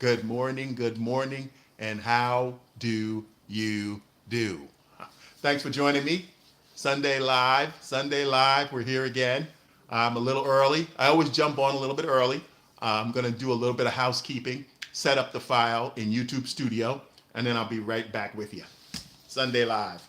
good morning, and how do you do? Thanks for joining me. Sunday Live, we're here again. I'm a little early. I always jump on a little bit early. I'm gonna do a little bit of housekeeping, set up the file in YouTube Studio, and then I'll be right back with you. Sunday Live.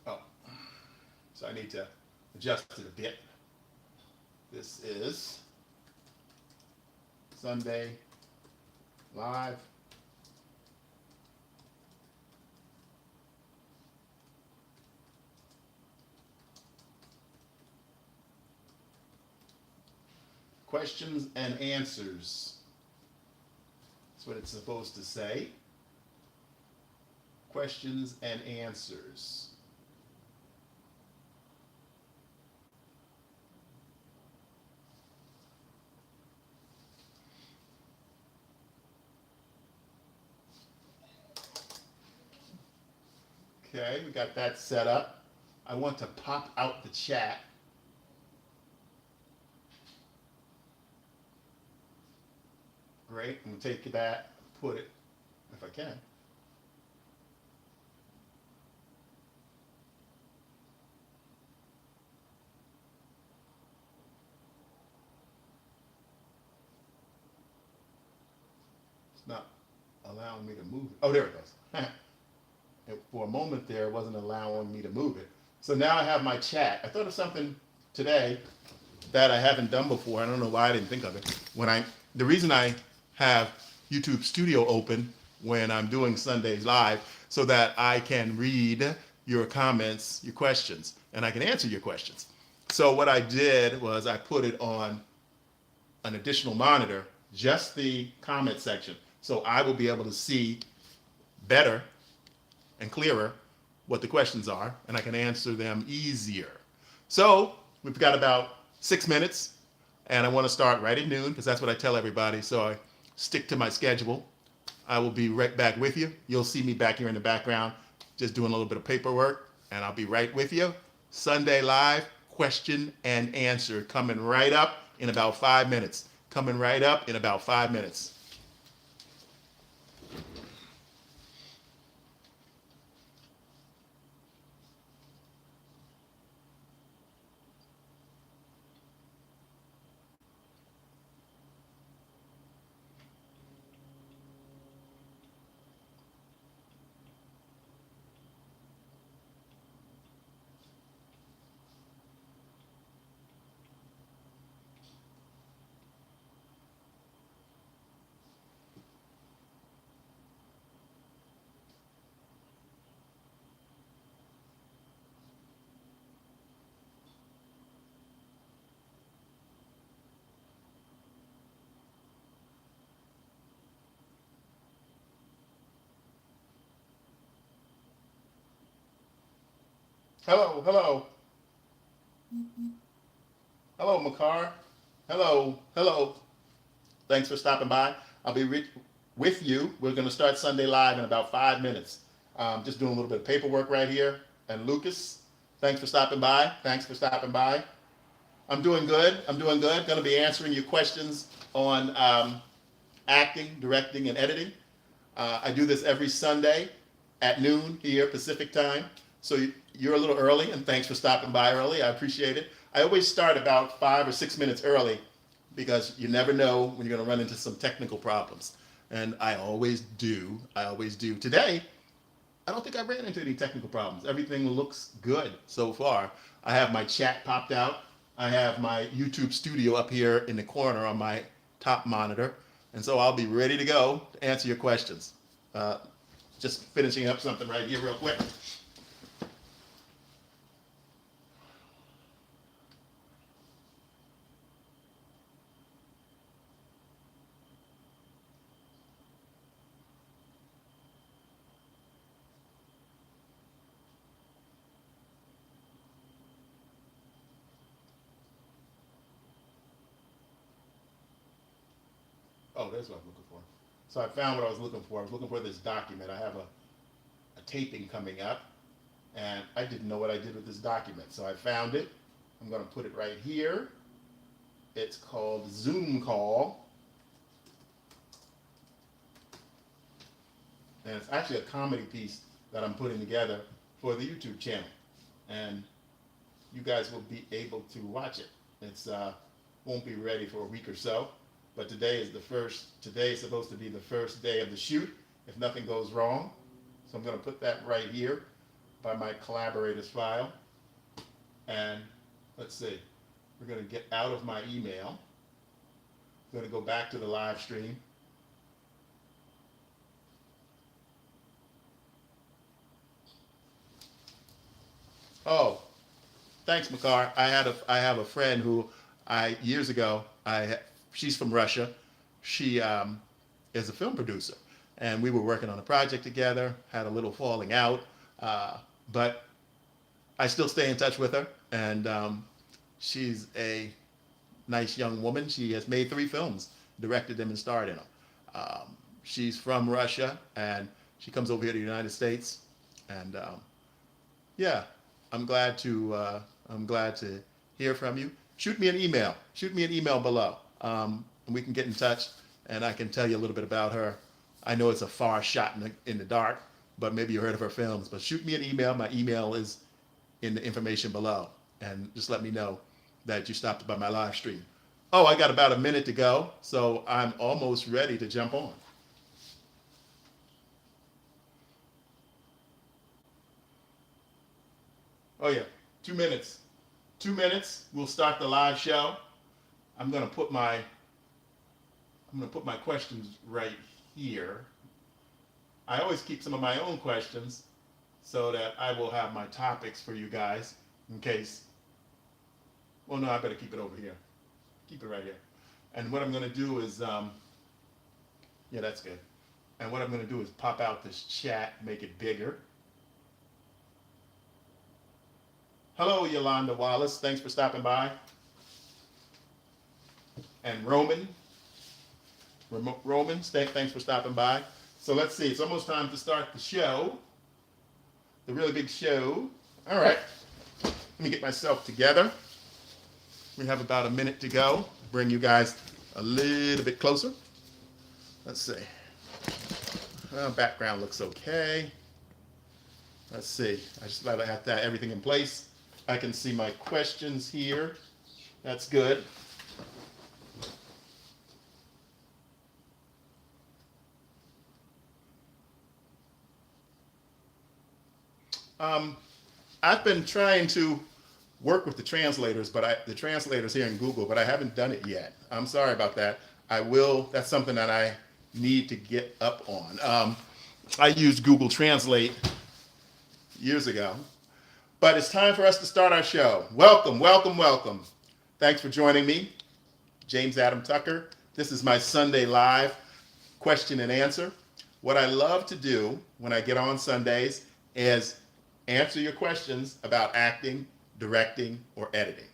Oh, so I need to adjust it a bit. This is Sunday Live. Questions and answers. That's what it's supposed to say. Questions and answers. Okay, we got that set up. I want to pop out the chat. Great, I'm gonna take that, put it, if I can. It's not allowing me to move it. Oh, there it goes. For a moment there, it wasn't allowing me to move it. So now I have my chat. I thought of something today that I haven't done before. I don't know why I didn't think of it. The reason I have YouTube Studio open when I'm doing Sundays Live so that I can read your comments, your questions, and I can answer your questions. So what I did was I put it on an additional monitor, just the comment section, so I will be able to see better and clearer what the questions are, and I can answer them easier. So we've got about 6 minutes, and I want to start right at noon because that's what I tell everybody. So I stick to my schedule. I will be right back with you. You'll see me back here in the background just doing a little bit of paperwork, and I'll be right with you. Sunday Live, question and answer, coming right up in about 5 minutes. Coming right up in about 5 minutes. Hello, hello. Hello, Makar. Hello, hello. Thanks for stopping by. I'll be with you. We're going to start Sunday Live in about 5 minutes. Just doing a little bit of paperwork right here. And Lucas, thanks for stopping by. Thanks for stopping by. I'm doing good. I'm doing good. Going to be answering your questions on acting, directing, and editing. I do this every Sunday at noon here, Pacific time. So you're a little early, and thanks for stopping by early. I appreciate it. I always start about 5 or 6 minutes early because you never know when you're going to run into some technical problems. And I always do. I always do. Today, I don't think I ran into any technical problems. Everything looks good so far. I have my chat popped out. I have my YouTube Studio up here in the corner on my top monitor. And so I'll be ready to go to answer your questions. Just finishing up something right here real quick. there's what I'm looking for. So I found what I was looking for. I was looking for this document. I have a taping coming up, and I didn't know what I did with this document. So I found it. I'm going to put it right here. It's called Zoom Call. And it's actually a comedy piece that I'm putting together for the YouTube channel. And you guys will be able to watch it. It's won't be ready for a week or so, but today is supposed to be the first day of the shoot if nothing goes wrong. So I'm going to put that right here by my collaborators file. And let's see, we're going to get out of my email. I'm going to go back to the live stream. Oh, thanks, Makar. I have a friend who years ago, she's from Russia. She is a film producer, and we were working on a project together, had a little falling out, but I still stay in touch with her, and she's a nice young woman. She has made 3 films, directed them, and starred in them. She's from Russia, and she comes over here to the United States, and yeah, I'm glad to hear from you. Shoot me an email. Shoot me an email below, and we can get in touch, and I can tell you a little bit about her. I know it's a far shot in the dark, but maybe you heard of her films. But shoot me an email. My email is in the information below, and just let me know that you stopped by my live stream. Oh, I got about a minute to go, so I'm almost ready to jump on. Oh yeah, 2 minutes. 2 minutes, we'll start the live show. I'm gonna put my questions right here. I always keep some of my own questions so that I will have my topics for you guys in case. Well, no, I better keep it over here. Keep it right here. And what I'm gonna do is, yeah, that's good. And what I'm gonna do is pop out this chat, make it bigger. Hello, Yolanda Wallace. Thanks for stopping by. And Roman, thanks for stopping by. So let's see. It's almost time to start the show, the really big show. All right. Let me get myself together. We have about a minute to go. Bring you guys a little bit closer. Let's see. Background looks okay. Let's see. I just like to have that everything in place. I can see my questions here. That's good. I've been trying to work with the translators, the translators here in Google, but I haven't done it yet. I'm sorry about that. I will. That's something that I need to get up on. I used Google Translate years ago. But it's time for us to start our show. Welcome, welcome, welcome. Thanks for joining me, James Adam Tucker. This is my Sunday Live question and answer. What I love to do when I get on Sundays is answer your questions about acting, directing, or editing.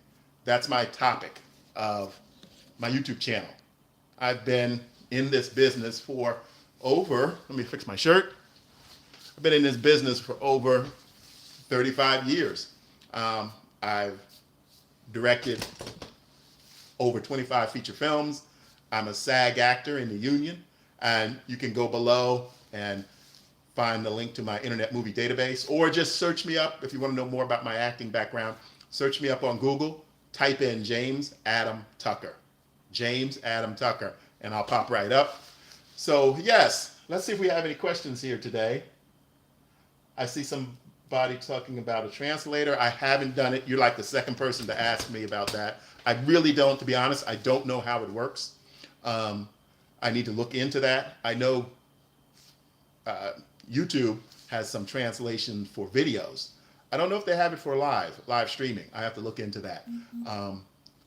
That's my topic of my YouTube channel. I've been in this business for let me fix my shirt. I've been in this business for over 35 years. I've directed over 25 feature films. I'm a SAG actor in the union, and you can go below and find the link to my Internet Movie Database, or just search me up if you want to know more about my acting background. Search me up on Google, type in James Adam Tucker, James Adam Tucker, and I'll pop right up. So yes, let's see if we have any questions here today. I see somebody talking about a translator. I haven't done it. You're like the second person to ask me about that. I really don't, to be honest, I don't know how it works. I need to look into that. I know YouTube has some translation for videos. I don't know if they have it for live streaming. I have to look into that. Mm-hmm.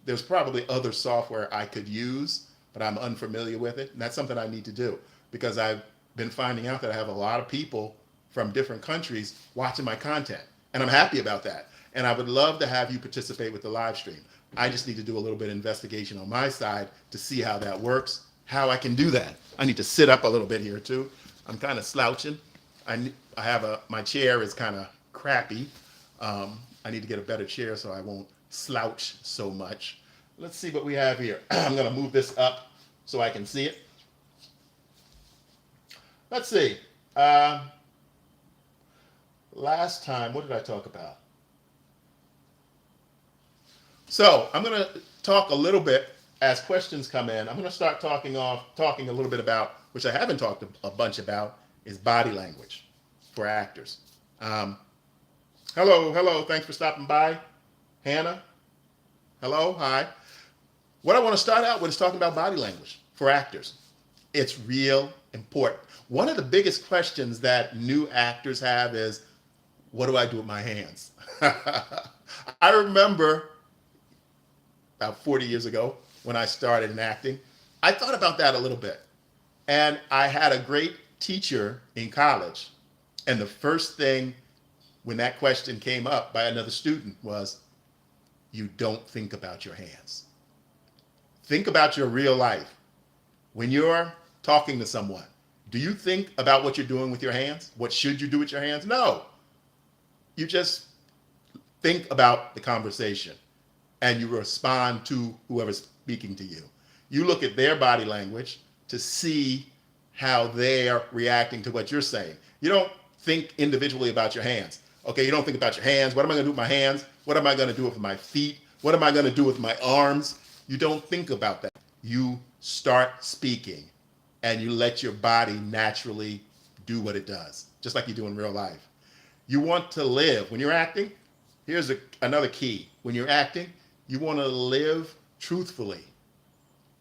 There's probably other software I could use, but I'm unfamiliar with it. And that's something I need to do, because I've been finding out that I have a lot of people from different countries watching my content. And I'm happy about that. And I would love to have you participate with the live stream. I just need to do a little bit of investigation on my side to see how that works. how I can do that. I need to sit up a little bit here too. I'm kind of slouching. I have my chair is kind of crappy. I need to get a better chair so I won't slouch so much. Let's see what we have here. I'm going to move this up so I can see it. Let's see. Last time, what did I talk about? So I'm going to talk a little bit as questions come in. I'm going to start talking a little bit about, which I haven't talked a bunch about, is body language for actors. Hello, thanks for stopping by. Hannah, hello, hi. What I want to start out with is talking about body language for actors. It's real important. One of the biggest questions that new actors have is, what do I do with my hands? I remember about 40 years ago when I started in acting, I thought about that a little bit. And I had a great teacher in college. And the first thing when that question came up by another student was, you don't think about your hands. Think about your real life. When you're talking to someone, do you think about what you're doing with your hands? What should you do with your hands? No. You just think about the conversation and you respond to whoever's speaking to you. You look at their body language to see how they're reacting to what you're saying. You don't think individually about your hands. Okay, you don't think about your hands. What am I going to do with my hands? What am I going to do with my feet? What am I going to do with my arms? You don't think about that. You start speaking and you let your body naturally do what it does, just like you do in real life. You want to live. When you're acting, here's another key. When you're acting, you want to live truthfully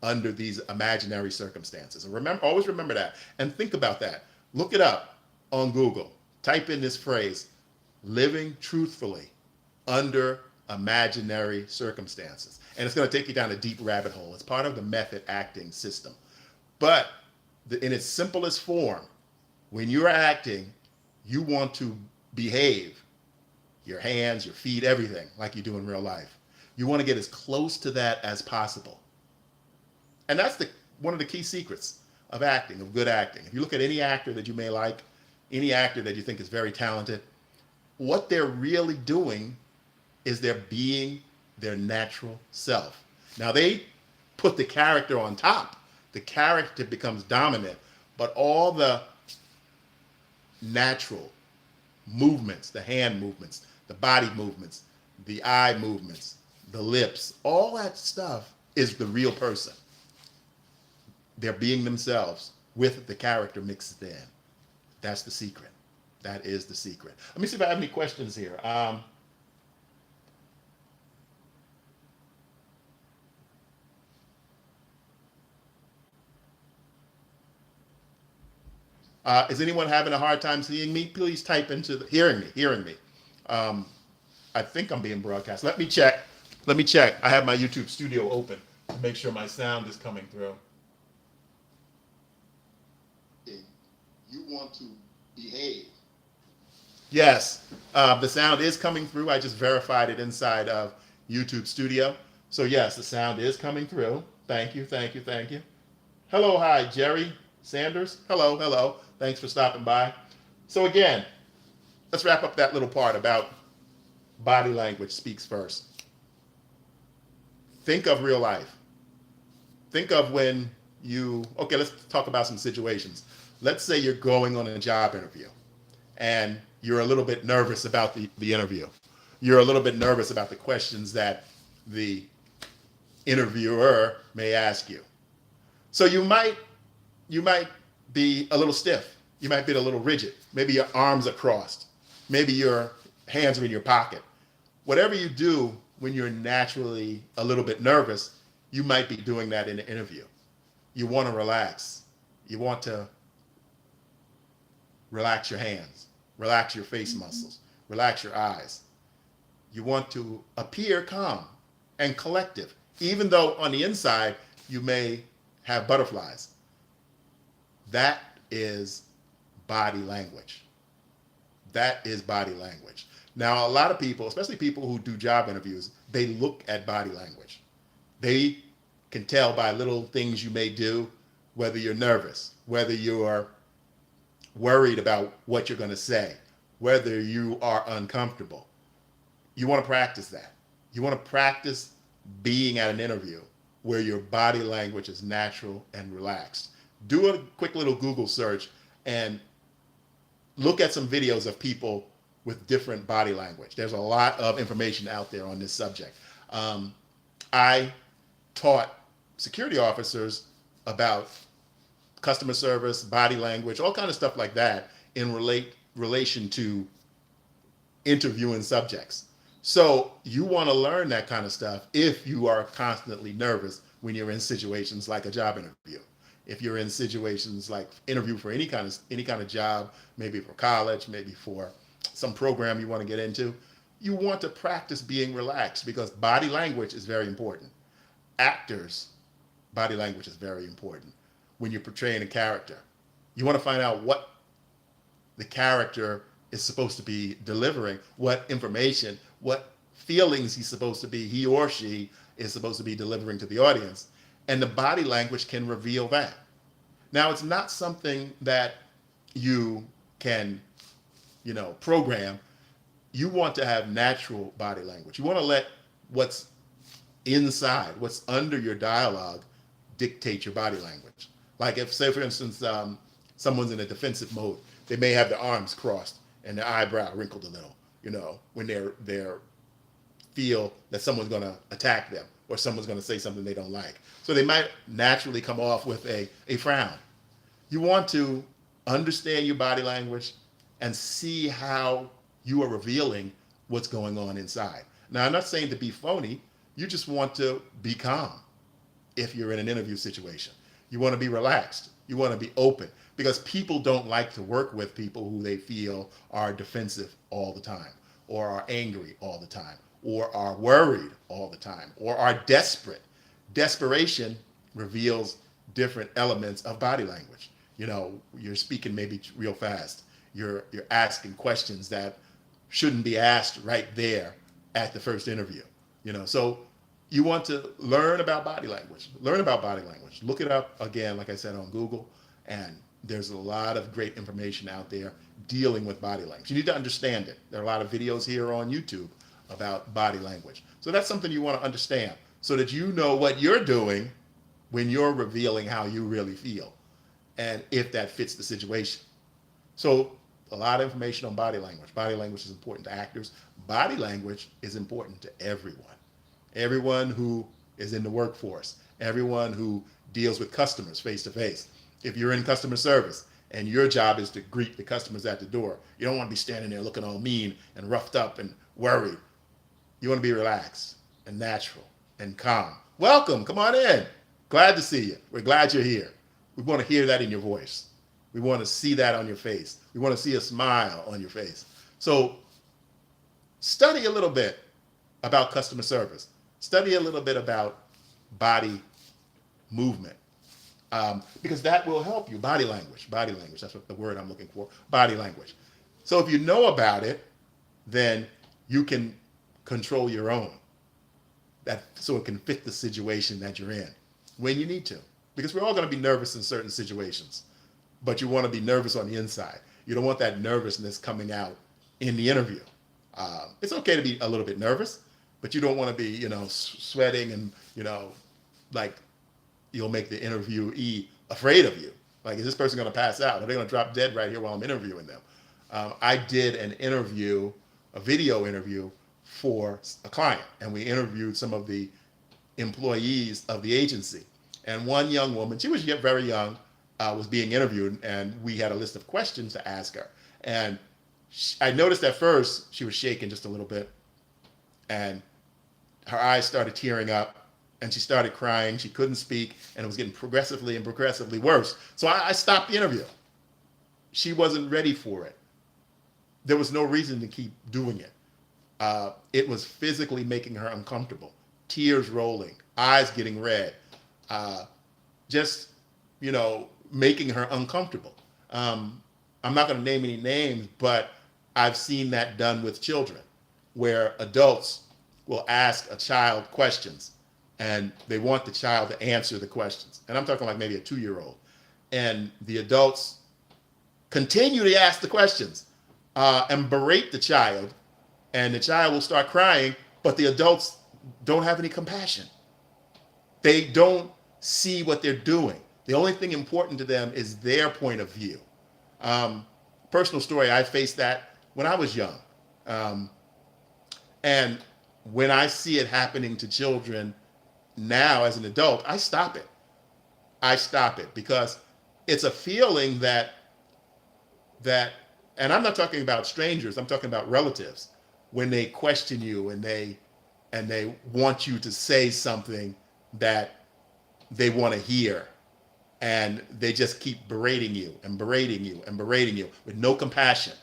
under these imaginary circumstances. And always remember that and think about that. Look it up on Google. Type in this phrase, living truthfully under imaginary circumstances. And it's going to take you down a deep rabbit hole. It's part of the method acting system. But in its simplest form, when you're acting, you want to behave, your hands, your feet, everything like you do in real life. You want to get as close to that as possible. And that's one of the key secrets of acting, of good acting. If you look at any actor that you may like, any actor that you think is very talented, what they're really doing is they're being their natural self. Now they put the character on top. The character becomes dominant, but all the natural movements, the hand movements, the body movements, the eye movements, the lips, all that stuff is the real person. They're being themselves with the character mixed in. That's the secret. That is the secret. Let me see if I have any questions here. Is anyone having a hard time seeing me? Please type into hearing me. I think I'm being broadcast. Let me check. I have my YouTube studio open to make sure my sound is coming through. You want to behave. Yes, the sound is coming through. I just verified it inside of YouTube Studio. So yes, the sound is coming through. Thank you. Hello, hi, Jerry Sanders. Hello. Thanks for stopping by. So again, let's wrap up that little part about body language speaks first. Think of real life. Think of when let's talk about some situations. Let's say you're going on a job interview and you're a little bit nervous about the interview. You're a little bit nervous about the questions that the interviewer may ask you. So you might be a little stiff. You might be a little rigid. Maybe your arms are crossed. Maybe your hands are in your pocket. Whatever you do when you're naturally a little bit nervous, you might be doing that in an interview. You want to relax. You want to relax your hands, relax your face muscles, relax your eyes. You want to appear calm and collective, even though on the inside you may have butterflies. That is body language. That is body language. Now, a lot of people, especially people who do job interviews, they look at body language. They can tell by little things you may do, whether you're nervous, whether you're worried about what you're going to say, whether you are uncomfortable. You want to practice that. You want to practice being at an interview where your body language is natural and relaxed. Do a quick little Google search and look at some videos of people with different body language. There's a lot of information out there on this subject. I taught security officers about customer service, body language, all kind of stuff like that in relation to interviewing subjects. So you want to learn that kind of stuff if you are constantly nervous when you're in situations like a job interview. If you're in situations like interview for any kind of job, maybe for college, maybe for some program you want to get into, you want to practice being relaxed because body language is very important. Actors, body language is very important when you're portraying a character. You want to find out what the character is supposed to be delivering, what information, what feelings he or she is supposed to be delivering to the audience. And the body language can reveal that. Now, it's not something that you can, program. You want to have natural body language. You want to let what's inside, what's under your dialogue, dictate your body language. Like if, say, for instance, someone's in a defensive mode, they may have their arms crossed and their eyebrow wrinkled a little, when they're feel that someone's going to attack them or someone's going to say something they don't like. So they might naturally come off with a frown. You want to understand your body language and see how you are revealing what's going on inside. Now, I'm not saying to be phony. You just want to be calm if you're in an interview situation. You want to be relaxed. You want to be open because people don't like to work with people who they feel are defensive all the time or are angry all the time or are worried all the time or are desperate. Desperation reveals different elements of body language. You're speaking maybe real fast. You're asking questions that shouldn't be asked right there at the first interview. So you want to learn about body language. Learn about body language. Look it up again, like I said, on Google. And there's a lot of great information out there dealing with body language. You need to understand it. There are a lot of videos here on YouTube about body language. So that's something you want to understand so that you know what you're doing when you're revealing how you really feel and if that fits the situation. So a lot of information on body language. Body language is important to actors. Body language is important to everyone. Everyone who is in the workforce, everyone who deals with customers face to face. If you're in customer service and your job is to greet the customers at the door, you don't want to be standing there looking all mean and roughed up and worried. You want to be relaxed and natural and calm. Welcome, come on in. Glad to see you. We're glad you're here. We want to hear that in your voice. We want to see that on your face. We want to see a smile on your face. So study a little bit about customer service. Study a little bit about body movement because that will help you. Body language, that's what the word I'm looking for, body language. So if you know about it, then you can control your own, so it can fit the situation that you're in when you need to. Because we're all going to be nervous in certain situations, but you want to be nervous on the inside. You don't want that nervousness coming out in the interview. It's okay to be a little bit nervous, but you don't want to be, sweating and, like you'll make the interviewee afraid of you. Like, is this person going to pass out? Are they going to drop dead right here while I'm interviewing them? I did a video interview for a client, and we interviewed some of the employees of the agency. And one young woman, she was yet very young, was being interviewed, and we had a list of questions to ask her. And I noticed at first she was shaking just a little bit, and her eyes started tearing up, and she started crying. She couldn't speak, and it was getting progressively worse. So I stopped the interview. She wasn't ready for it. There was no reason to keep doing it. It was physically making her uncomfortable. Tears rolling, eyes getting red, just, making her uncomfortable. I'm not going to name any names, but I've seen that done with children, where adults will ask a child questions and they want the child to answer the questions. And I'm talking like maybe a 2-year-old. and the adults continue to ask the questions and berate the child, and the child will start crying, but the adults don't have any compassion. They don't see what they're doing. The only thing important to them is their point of view. Personal story, I faced that when I was young. And when I see it happening to children now as an adult, I stop it. I stop it because it's a feeling that, and I'm not talking about strangers, I'm talking about relatives, when they question you and they want you to say something that they want to hear, and they just keep berating you and berating you and berating you with no compassion,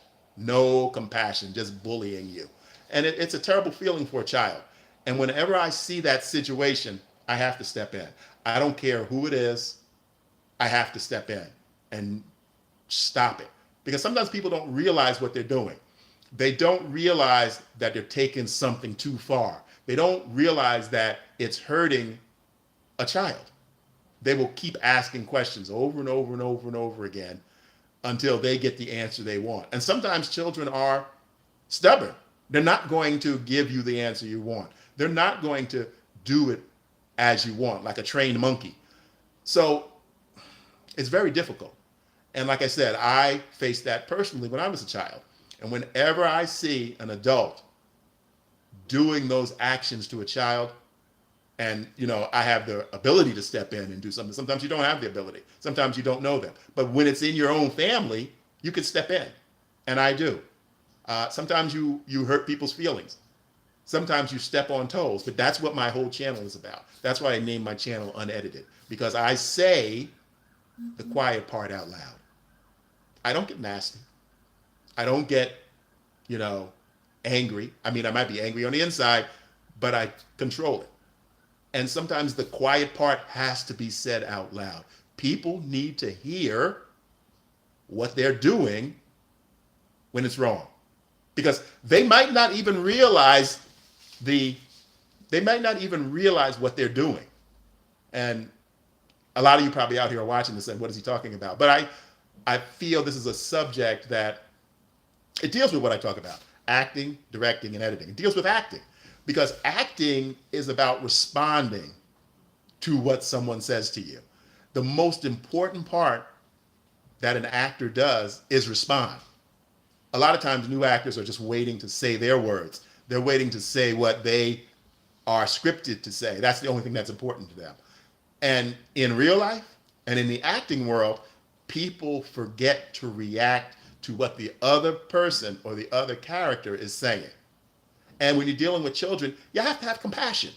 just bullying you. And it's a terrible feeling for a child. And whenever I see that situation, I have to step in. I don't care who it is, I have to step in and stop it. Because sometimes people don't realize what they're doing. They don't realize that they're taking something too far. They don't realize that it's hurting a child. They will keep asking questions over and over and over and over again until they get the answer they want. And sometimes children are stubborn. They're not going to give you the answer you want. They're not going to do it as you want, like a trained monkey. So it's very difficult. And like I said, I faced that personally when I was a child. And whenever I see an adult doing those actions to a child, and I have the ability to step in and do something. Sometimes you don't have the ability. Sometimes you don't know them. But when it's in your own family, you can step in. And I do. Sometimes you hurt people's feelings. Sometimes you step on toes. But that's what my whole channel is about. That's why I named my channel Unedited. Because I say the quiet part out loud. I don't get nasty. I don't get, angry. I mean, I might be angry on the inside, but I control it. And sometimes the quiet part has to be said out loud. People need to hear what they're doing when it's wrong. Because they might not even realize what they're doing. And a lot of you probably out here are watching this and what is he talking about? But I feel this is a subject that it deals with what I talk about. Acting, directing, and editing. It deals with acting. Because acting is about responding to what someone says to you. The most important part that an actor does is respond. A lot of times new actors are just waiting to say their words. They're waiting to say what they are scripted to say. That's the only thing that's important to them. And in real life and in the acting world, people forget to react to what the other person or the other character is saying. And when you're dealing with children, you have to have compassion.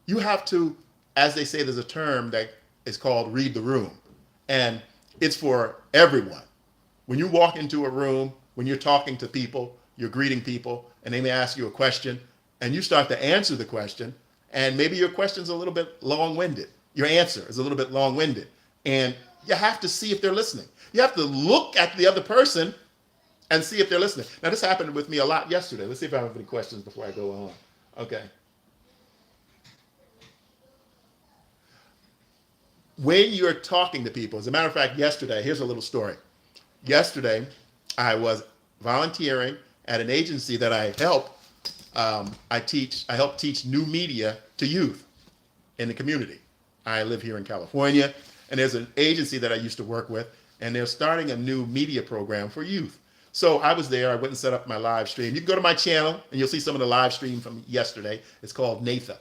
You have to, as they say, there's a term that is called read the room. And it's for everyone. When you walk into a room, when you're talking to people, you're greeting people, and they may ask you a question, and you start to answer the question, and maybe your question's a little bit long-winded. Your answer is a little bit long-winded. And you have to see if they're listening. You have to look at the other person and see if they're listening. Now, this happened with me a lot yesterday. Let's see if I have any questions before I go on. Okay. When you're talking to people, as a matter of fact, yesterday, here's a little story. Yesterday, I was volunteering at an agency that I help. I help teach new media to youth in the community. I live here in California, and there's an agency that I used to work with, and they're starting a new media program for youth. So I was there. I went and set up my live stream. You can go to my channel, and you'll see some of the live stream from yesterday. It's called NATHA.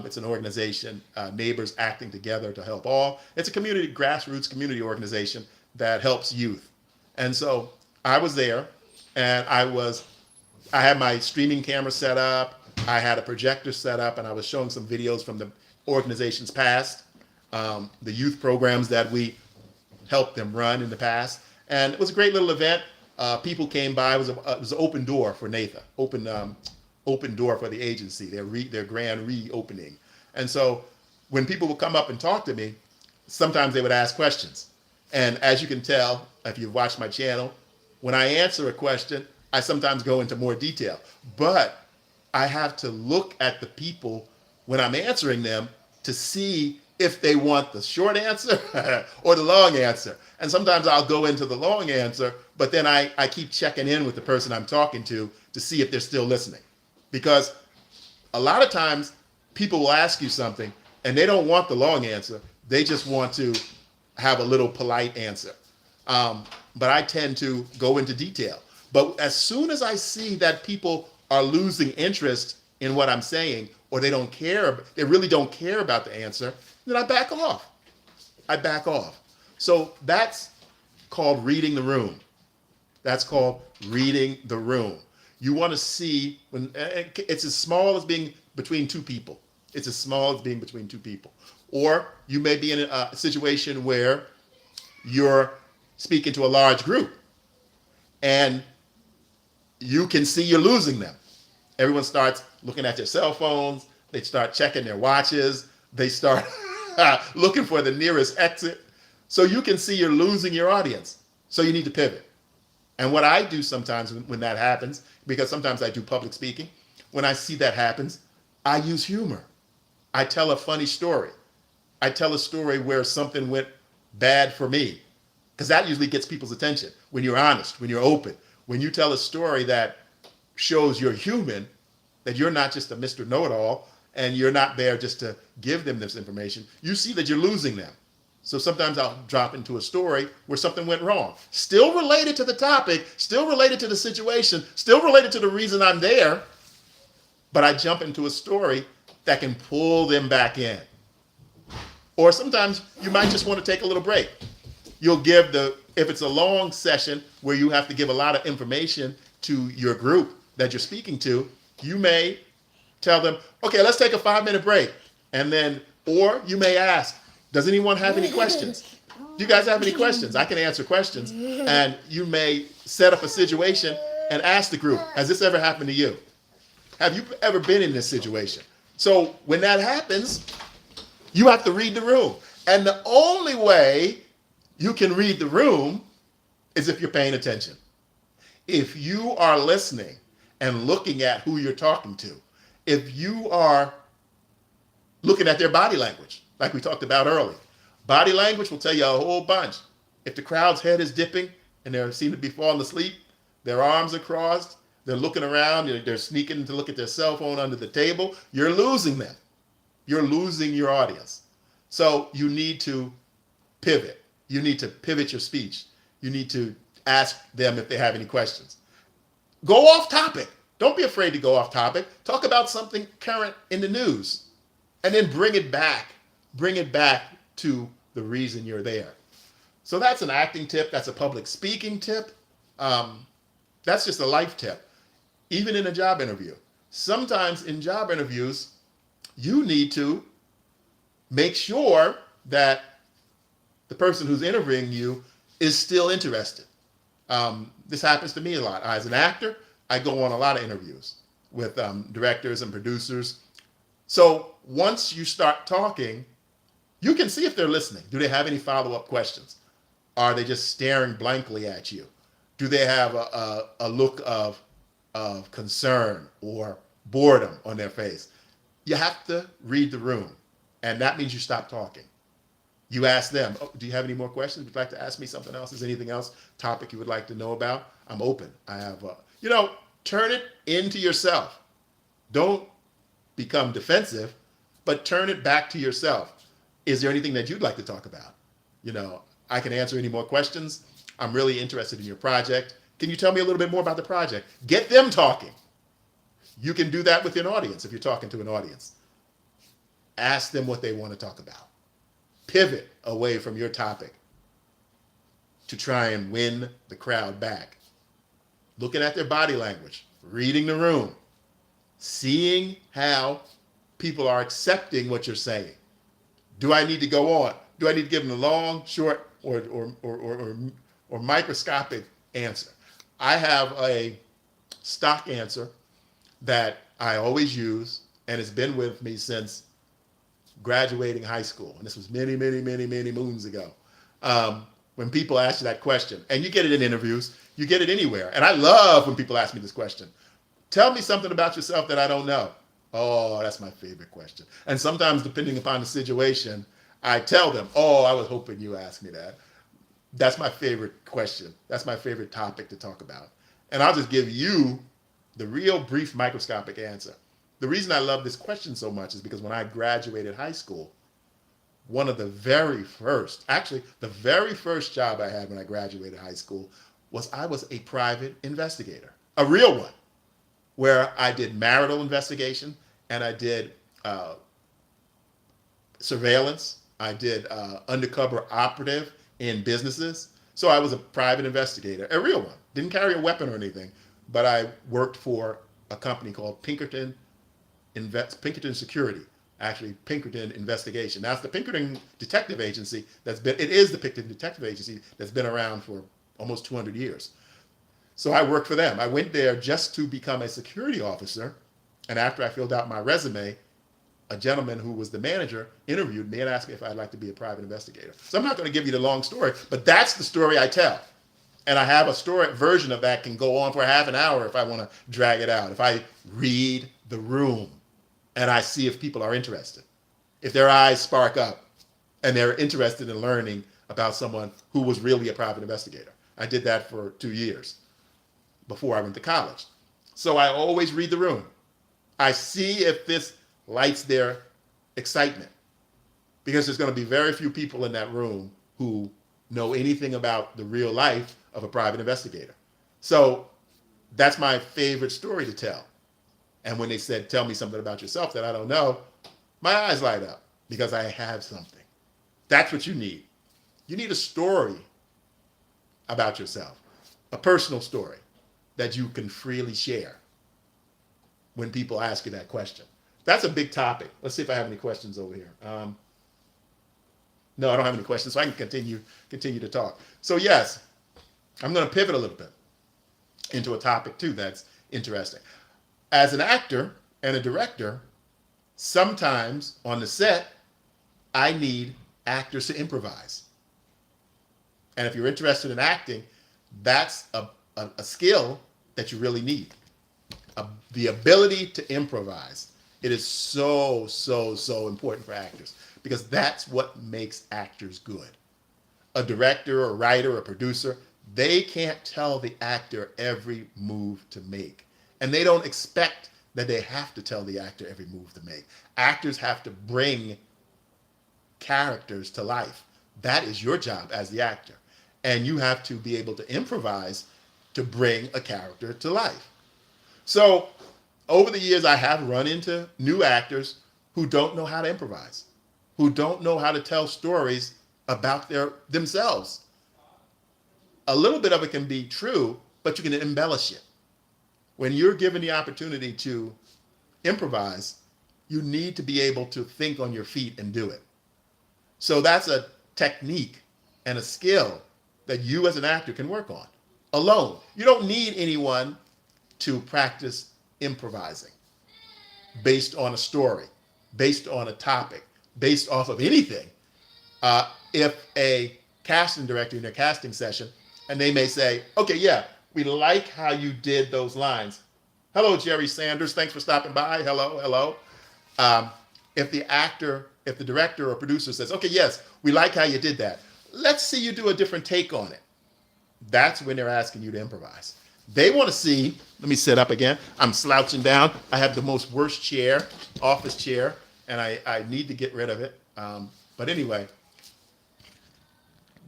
It's an organization, Neighbors Acting Together to Help All. It's a community, grassroots community organization that helps youth. And so I was there, and I had my streaming camera set up. I had a projector set up, and I was showing some videos from the organization's past, the youth programs that we helped them run in the past. And it was a great little event. People came by. It was an open door for NATHA, open door for the agency, their grand reopening. And so when people would come up and talk to me, sometimes they would ask questions. And as you can tell, if you've watched my channel, when I answer a question, I sometimes go into more detail. But I have to look at the people when I'm answering them to see if they want the short answer or the long answer. And sometimes I'll go into the long answer, but then I keep checking in with the person I'm talking to see if they're still listening. Because a lot of times people will ask you something and they don't want the long answer. They just want to have a little polite answer. But I tend to go into detail. But as soon as I see that people are losing interest in what I'm saying, or they don't care, they really don't care about the answer, then I back off. I back off. So that's called reading the room. That's called reading the room. You want to see when it's as small as being between two people. It's as small as being between two people. Or you may be in a situation where you're speaking to a large group and you can see you're losing them. Everyone starts looking at their cell phones. They start checking their watches. They start looking for the nearest exit. So you can see you're losing your audience. So you need to pivot. And what I do sometimes when that happens, because sometimes I do public speaking, when I see that happens, I use humor. I tell a funny story. I tell a story where something went bad for me, because that usually gets people's attention. When you're honest, when you're open, when you tell a story that shows you're human, that you're not just a Mr. Know-it-all, and you're not there just to give them this information, you see that you're losing them. So sometimes I'll drop into a story where something went wrong. Still related to the topic, still related to the situation, still related to the reason I'm there, but I jump into a story that can pull them back in. Or sometimes you might just want to take a little break. You'll give if it's a long session where you have to give a lot of information to your group that you're speaking to, you may tell them, okay, let's take a 5-minute break. And then, or you may ask, does anyone have any questions? Do you guys have any questions? I can answer questions. And you may set up a situation and ask the group, has this ever happened to you? Have you ever been in this situation? So when that happens, you have to read the room. And the only way you can read the room is if you're paying attention. If you are listening and looking at who you're talking to, if you are looking at their body language, like we talked about earlier, body language will tell you a whole bunch. If the crowd's head is dipping and they seem to be falling asleep, their arms are crossed, they're looking around, they're sneaking to look at their cell phone under the table, you're losing them. You're losing your audience. So you need to pivot. You need to pivot your speech. You need to ask them if they have any questions. Go off topic. Don't be afraid to go off topic. Talk about something current in the news and then bring it back. Bring it back to the reason you're there. So that's an acting tip. That's a public speaking tip. That's just a life tip. Even in a job interview. Sometimes in job interviews, you need to make sure that the person who's interviewing you is still interested. This happens to me a lot. As an actor, I go on a lot of interviews with directors and producers. So once you start talking, you can see if they're listening. Do they have any follow-up questions? Are they just staring blankly at you? Do they have a look of concern or boredom on their face? You have to read the room, and that means you stop talking. You ask them, oh, do you have any more questions? Would you like to ask me something else? Is there anything else, topic you would like to know about? I'm open. I have, turn it into yourself. Don't become defensive, but turn it back to yourself. Is there anything that you'd like to talk about? I can answer any more questions. I'm really interested in your project. Can you tell me a little bit more about the project? Get them talking. You can do that with an audience if you're talking to an audience. Ask them what they want to talk about. Pivot away from your topic to try and win the crowd back. Looking at their body language, reading the room, seeing how people are accepting what you're saying. Do I need to go on? Do I need to give them a long, short, or microscopic answer? I have a stock answer that I always use, and it's been with me since graduating high school. And this was many, many, many, many moons ago. When people ask you that question, and you get it in interviews, you get it anywhere. And I love when people ask me this question. Tell me something about yourself that I don't know. Oh, that's my favorite question. And sometimes, depending upon the situation, I tell them, oh, I was hoping you asked me that. That's my favorite question. That's my favorite topic to talk about. And I'll just give you the real brief microscopic answer. The reason I love this question so much is because when I graduated high school, one of the very first, actually, the very first job I had when I graduated high school was I was a private investigator, a real one, where I did marital investigation and I did surveillance. I did undercover operative in businesses. So I was a private investigator, a real one. Didn't carry a weapon or anything, but I worked for a company called Pinkerton Security. Actually, Pinkerton Investigation. That's the Pinkerton Detective Agency it is the Pinkerton Detective Agency that's been around for almost 200 years. So I worked for them. I went there just to become a security officer. And after I filled out my resume, a gentleman who was the manager interviewed me and asked me if I'd like to be a private investigator. So I'm not going to give you the long story, but that's the story I tell. And I have a story version of that can go on for half an hour if I want to drag it out. If I read the room and I see if people are interested, if their eyes spark up and they're interested in learning about someone who was really a private investigator. I did that for 2 years before I went to college. So I always read the room. I see if this lights their excitement, because there's going to be very few people in that room who know anything about the real life of a private investigator. So that's my favorite story to tell. And when they said, tell me something about yourself that I don't know, my eyes light up because I have something. That's what you need. You need a story about yourself, a personal story that you can freely share when people ask you that question. That's a big topic. Let's see if I have any questions over here. No, I don't have any questions, so I can continue to talk. So yes, I'm going to pivot a little bit into a topic too that's interesting. As an actor and a director, sometimes on the set, I need actors to improvise. And if you're interested in acting, that's a skill that you really need. The ability to improvise. It is so important for actors because that's what makes actors good. A director, a writer, a producer, they can't tell the actor every move to make. And they don't expect that they have to tell the actor every move to make. Actors have to bring characters to life. That is your job as the actor. And you have to be able to improvise to bring a character to life. So over the years, I have run into new actors who don't know how to improvise, who don't know how to tell stories about themselves. A little bit of it can be true, but you can embellish it. When you're given the opportunity to improvise, you need to be able to think on your feet and do it. So that's a technique and a skill that you as an actor can work on alone. You don't need anyone to practice improvising based on a story, based on a topic, based off of anything. If a casting director in their casting session, and they may say, okay, yeah, we like how you did those lines. Hello, Jerry Sanders. Thanks for stopping by. Hello. If the director or producer says, okay, yes, we like how you did that. Let's see you do a different take on it. That's when they're asking you to improvise. They want to see, let me sit up again. I'm slouching down. I have the most worst chair, office chair, and I need to get rid of it. But anyway,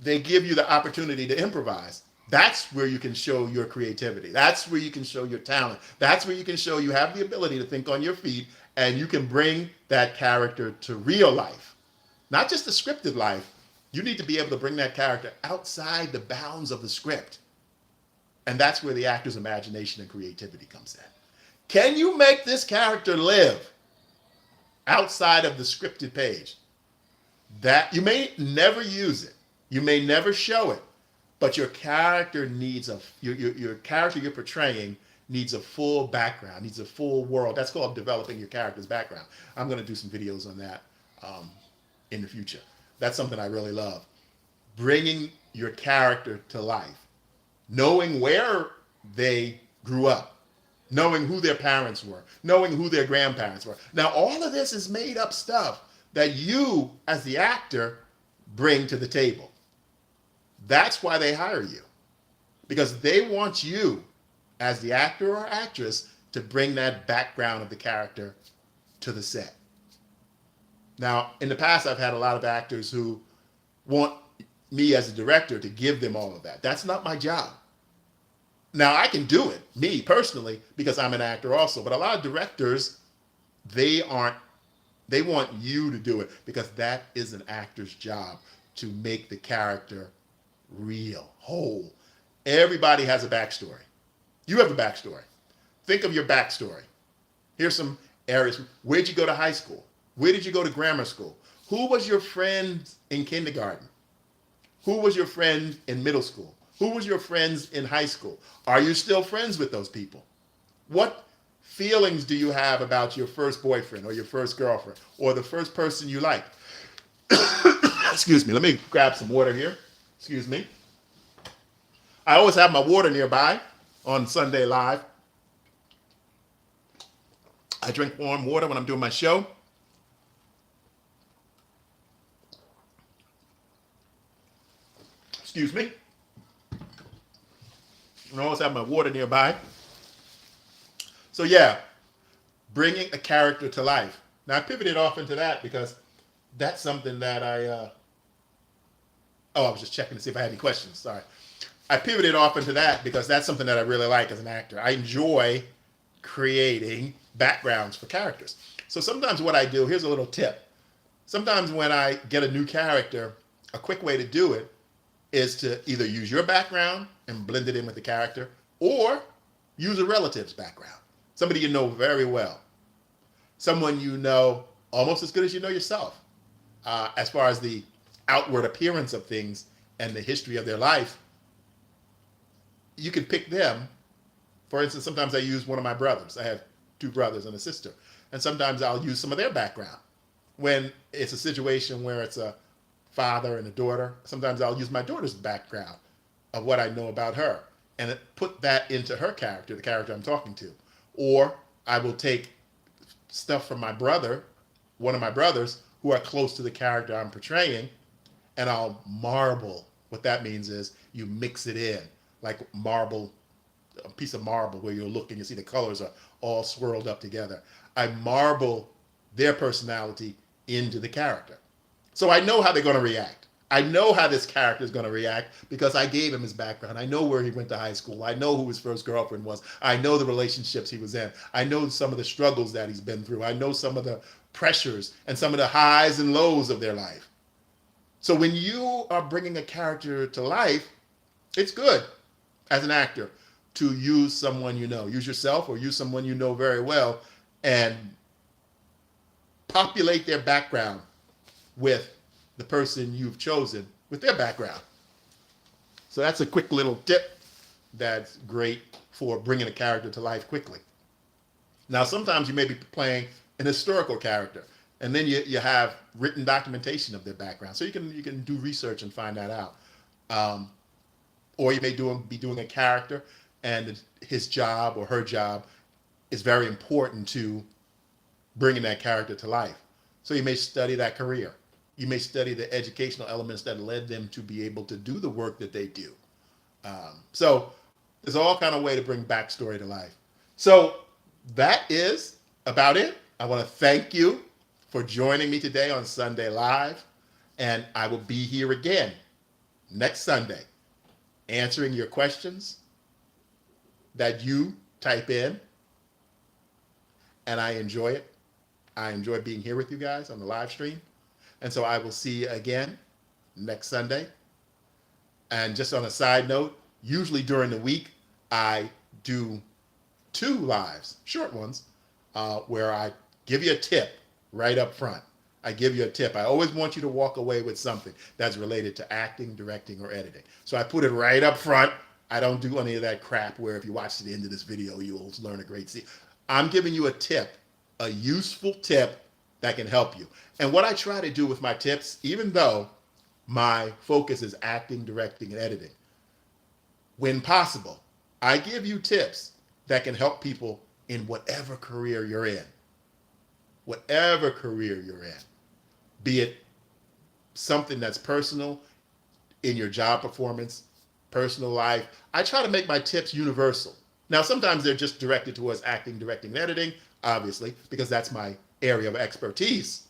they give you the opportunity to improvise. That's where you can show your creativity. That's where you can show your talent. That's where you can show you have the ability to think on your feet and you can bring that character to real life. Not just the scripted life. You need to be able to bring that character outside the bounds of the script. And that's where the actor's imagination and creativity comes in. Can you make this character live outside of the scripted page? That you may never use it. You may never show it. But your character needs your character you're portraying needs a full background, needs a full world. That's called developing your character's background. I'm going to do some videos on that in the future. That's something I really love. Bringing your character to life. Knowing where they grew up. Knowing who their parents were. Knowing who their grandparents were. Now, all of this is made up stuff. that you, as the actor, bring to the table. That's why they hire you, because they want you, as the actor or actress, to bring that background of the character to the set. Now, in the past, I've had a lot of actors who want me as a director to give them all of that. That's not my job. Now, I can do it, me personally, because I'm an actor also, but a lot of directors, they want you to do it, because that is an actor's job, to make the character real, whole. Everybody has a backstory. You have a backstory. Think of your backstory. Here's some areas. Where'd you go to high school? Where did you go to grammar school? Who was your friend in kindergarten? Who was your friend in middle school? Who was your friends in high school? Are you still friends with those people? What feelings do you have about your first boyfriend or your first girlfriend or the first person you liked? Excuse me, let me grab some water here. Excuse me. I always have my water nearby on Sunday Live. I drink warm water when I'm doing my show. Excuse me. I always have my water nearby. So yeah, bringing a character to life. Now I pivoted off into that because that's something that I was just checking to see if I had any questions. Sorry. I pivoted off into that because that's something that I really like as an actor. I enjoy creating backgrounds for characters. So sometimes what I do, here's a little tip. Sometimes when I get a new character, a quick way to do it is to either use your background and blend it in with the character, or use a relative's background. Somebody you know very well. Someone you know almost as good as you know yourself. As far as the outward appearance of things and the history of their life, you can pick them. For instance, sometimes I use one of my brothers. I have 2 brothers and a sister. And sometimes I'll use some of their background. When it's a situation where it's a father and a daughter, sometimes I'll use my daughter's background of what I know about her and put that into her character, the character I'm talking to. Or I will take stuff from my brother, one of my brothers, who are close to the character I'm portraying, and I'll marble. What that means is you mix it in, like marble, a piece of marble where you'll look and you see the colors are all swirled up together. I marble their personality into the character. So I know how they're going to react. I know how this character is going to react because I gave him his background. I know where he went to high school. I know who his first girlfriend was. I know the relationships he was in. I know some of the struggles that he's been through. I know some of the pressures and some of the highs and lows of their life. So when you are bringing a character to life, it's good as an actor to use someone you know. Use yourself or use someone you know very well and populate their background with the person you've chosen with their background. So that's a quick little tip that's great for bringing a character to life quickly. Now, sometimes you may be playing an historical character, and then you have written documentation of their background. So you can do research and find that out. Or you may be doing a character, and his job or her job is very important to bringing that character to life. So you may study that career. You may study the educational elements that led them to be able to do the work that they do. So there's all kind of way to bring backstory to life. So that is about it. I want to thank you for joining me today on Sunday Live. And I will be here again next Sunday answering your questions that you type in. And I enjoy it. I enjoy being here with you guys on the live stream. And so I will see you again next Sunday. And just on a side note, usually during the week, I do 2 lives, short ones, where I give you a tip right up front. I give you a tip. I always want you to walk away with something that's related to acting, directing, or editing. So I put it right up front. I don't do any of that crap where if you watch to the end of this video, you'll learn a great scene. I'm giving you a tip, a useful tip that can help you. And what I try to do with my tips, even though my focus is acting, directing, and editing, when possible, I give you tips that can help people in whatever career you're in. Whatever career you're in. be it something that's personal in your job performance, personal life. I try to make my tips universal. Now, sometimes they're just directed towards acting, directing, and editing, obviously, because that's my area of expertise.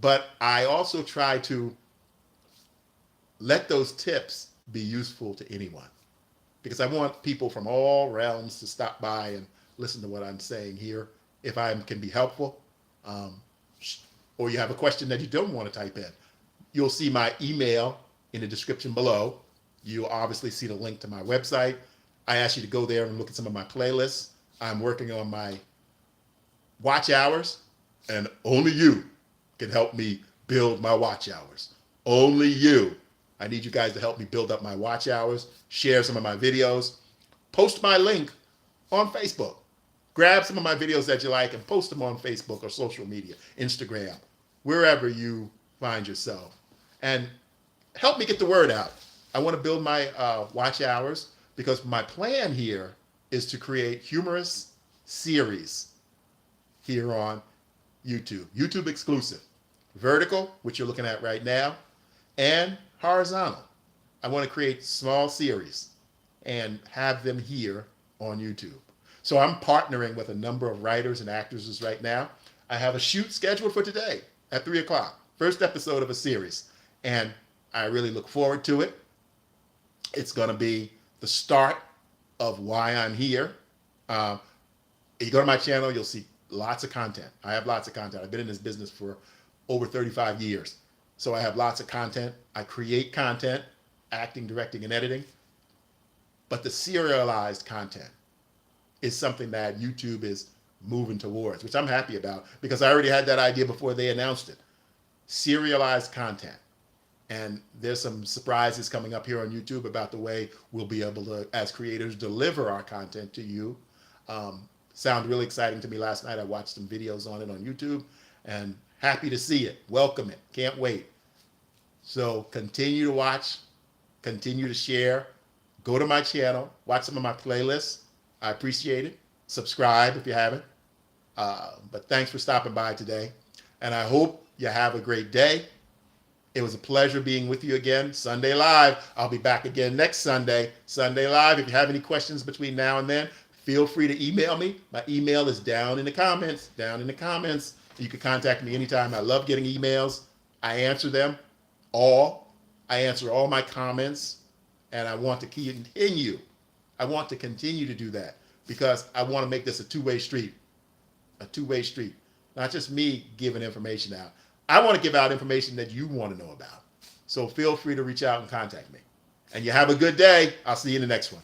But I also try to let those tips be useful to anyone, because I want people from all realms to stop by and listen to what I'm saying here. If I can be helpful, um, or you have a question that you don't want to type in, you'll see my email in the description below. You'll obviously see the link to my website. I ask you to go there and look at some of my playlists. I'm working on my watch hours, and only you can help me build my watch hours. Only you. I need you guys to help me build up my watch hours, share some of my videos, post my link on Facebook. Grab some of my videos that you like and post them on Facebook or social media, Instagram, wherever you find yourself. And help me get the word out. I want to build my watch hours, because my plan here is to create humorous series here on YouTube. YouTube exclusive. Vertical, which you're looking at right now, and horizontal. I want to create small series and have them here on YouTube. So I'm partnering with a number of writers and actors right now. I have a shoot scheduled for today at 3 o'clock. First episode of a series. And I really look forward to it. It's going to be the start of why I'm here. If you go to my channel, you'll see lots of content. I have lots of content. I've been in this business for over 35 years. So I have lots of content. I create content, acting, directing, and editing. But the serialized content is something that YouTube is moving towards, which I'm happy about, because I already had that idea before they announced it. Serialized content. And there's some surprises coming up here on YouTube about the way we'll be able to, as creators, deliver our content to you. Sounded really exciting to me last night. I watched some videos on it on YouTube, and happy to see it. Welcome it. Can't wait. So continue to watch, continue to share. Go to my channel, watch some of my playlists. I appreciate it. Subscribe if you haven't. But thanks for stopping by today. And I hope you have a great day. It was a pleasure being with you again. Sunday Live. I'll be back again next Sunday. Sunday Live. If you have any questions between now and then, feel free to email me. My email is down in the comments. Down in the comments. You can contact me anytime. I love getting emails. I answer them all. I answer all my comments. And I want to continue. I want to continue to do that, because I want to make this a two-way street. A two-way street. Not just me giving information out. I want to give out information that you want to know about. So feel free to reach out and contact me. And you have a good day. I'll see you in the next one.